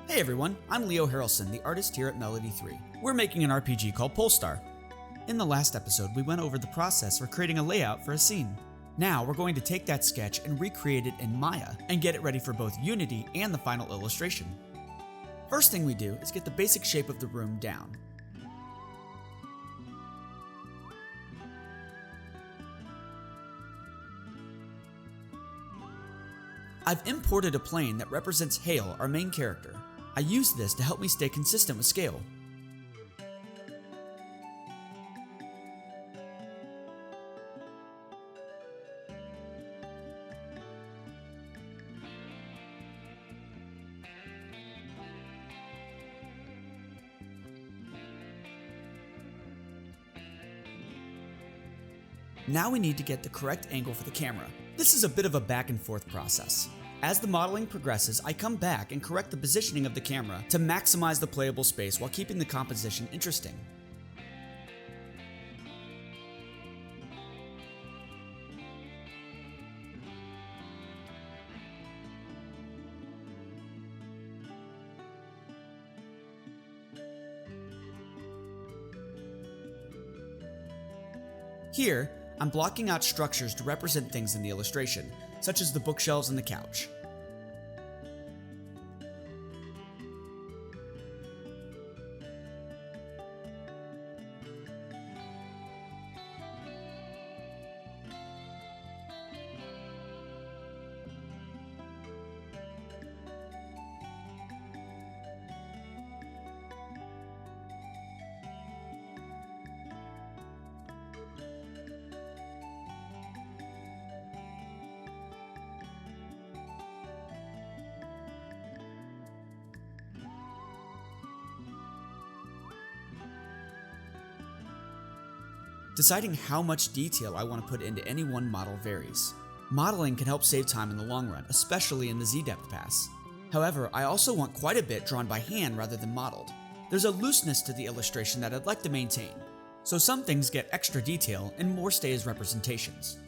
Hey everyone, I'm Leo Harrelson, the artist here at Melody 3. We're making an RPG called Polestar. In the last episode, we went over the process for creating a layout for a scene. Now we're going to take that sketch and recreate it in Maya and get it ready for both Unity and the final illustration. First thing we do is get the basic shape of the room down. I've imported a plane that represents Hale, our main character. I use this to help me stay consistent with scale. Now we need to get the correct angle for the camera. This is a bit of a back and forth process. As the modeling progresses, I come back and correct the positioning of the camera to maximize the playable space while keeping the composition interesting. Here, I'm blocking out structures to represent things in the illustration, such as the bookshelves and the couch. Deciding how much detail I want to put into any one model varies. Modeling can help save time in the long run, especially in the Z-depth pass. However, I also want quite a bit drawn by hand rather than modeled. There's a looseness to the illustration that I'd like to maintain, so some things get extra detail and more stay as representations.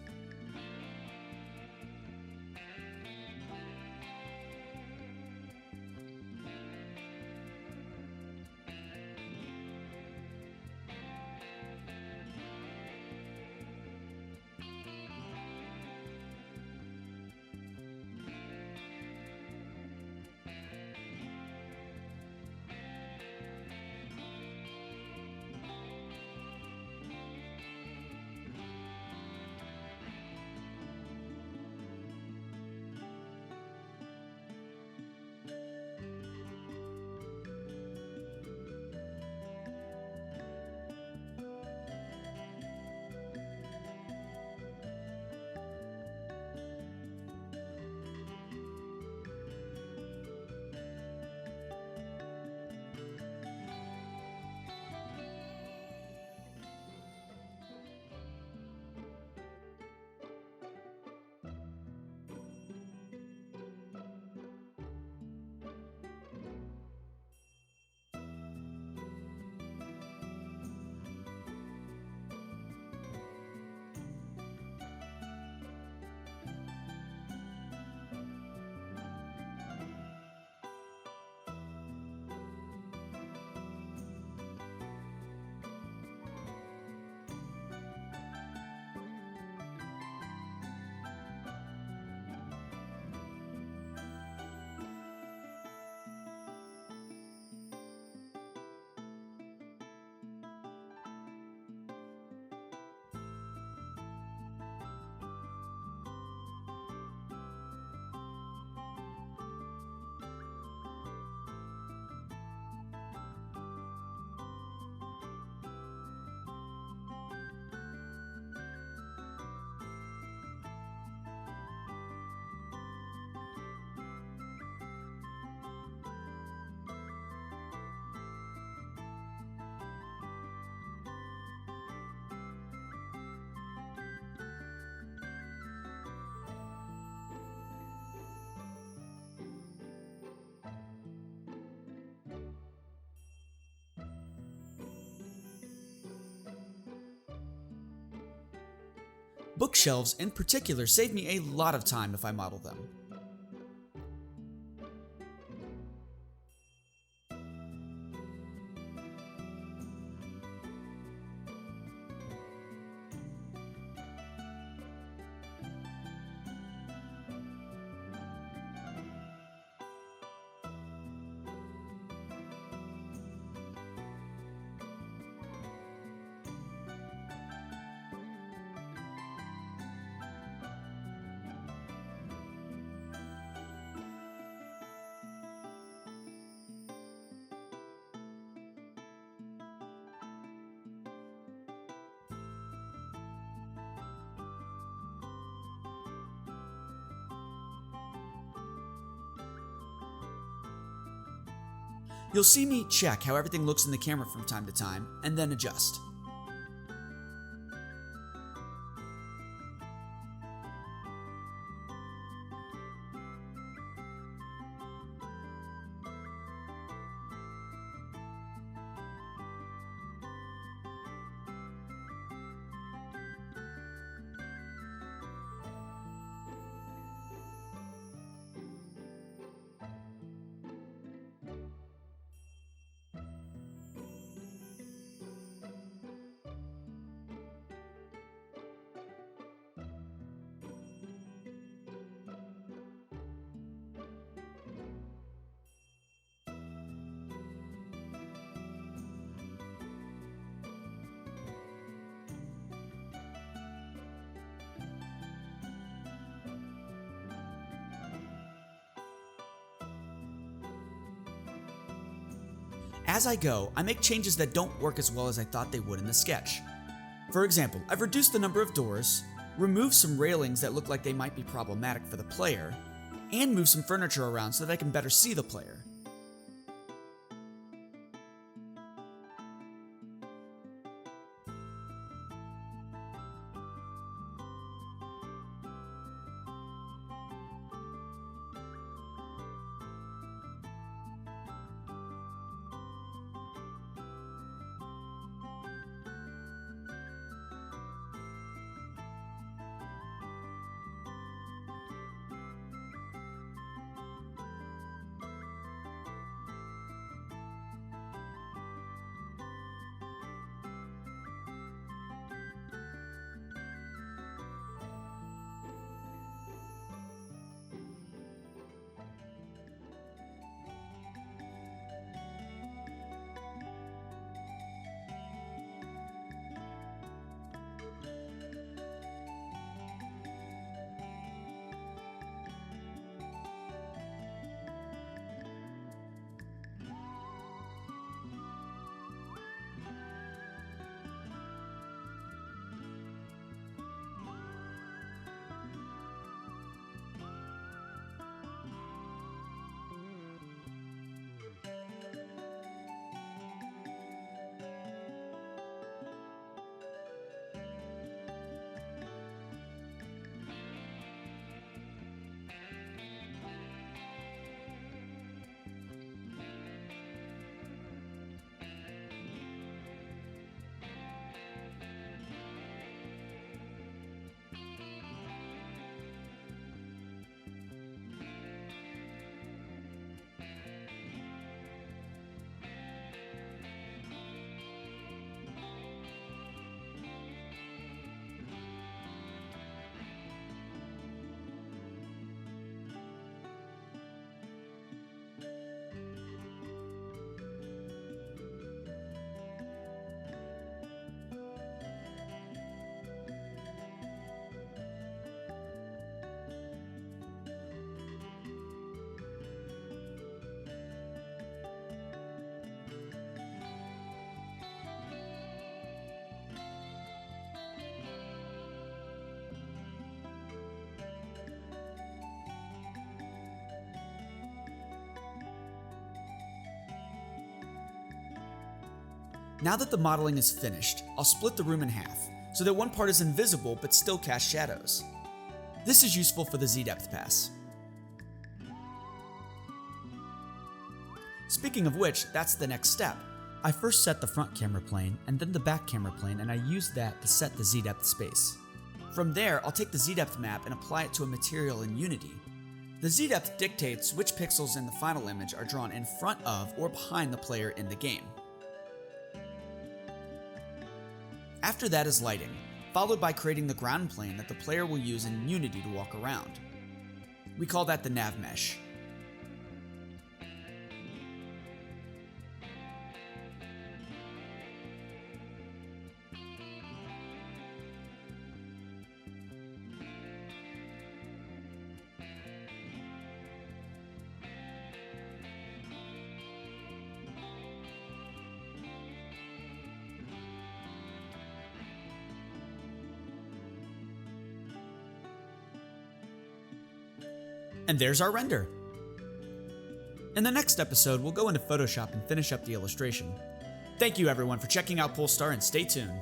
Bookshelves in particular save me a lot of time if I model them. You'll see me check how everything looks in the camera from time to time, and then adjust. As I go, I make changes that don't work as well as I thought they would in the sketch. For example, I've reduced the number of doors, removed some railings that look like they might be problematic for the player, and moved some furniture around so that I can better see the player. Now that the modeling is finished, I'll split the room in half, so that one part is invisible but still casts shadows. This is useful for the Z-depth pass. Speaking of which, that's the next step. I first set the front camera plane and then the back camera plane, and I use that to set the Z-depth space. From there, I'll take the Z-depth map and apply it to a material in Unity. The Z-depth dictates which pixels in the final image are drawn in front of or behind the player in the game. After that is lighting, followed by creating the ground plane that the player will use in Unity to walk around. We call that the nav mesh. And there's our render. In the next episode, we'll go into Photoshop and finish up the illustration. Thank you everyone for checking out Polestar, and stay tuned.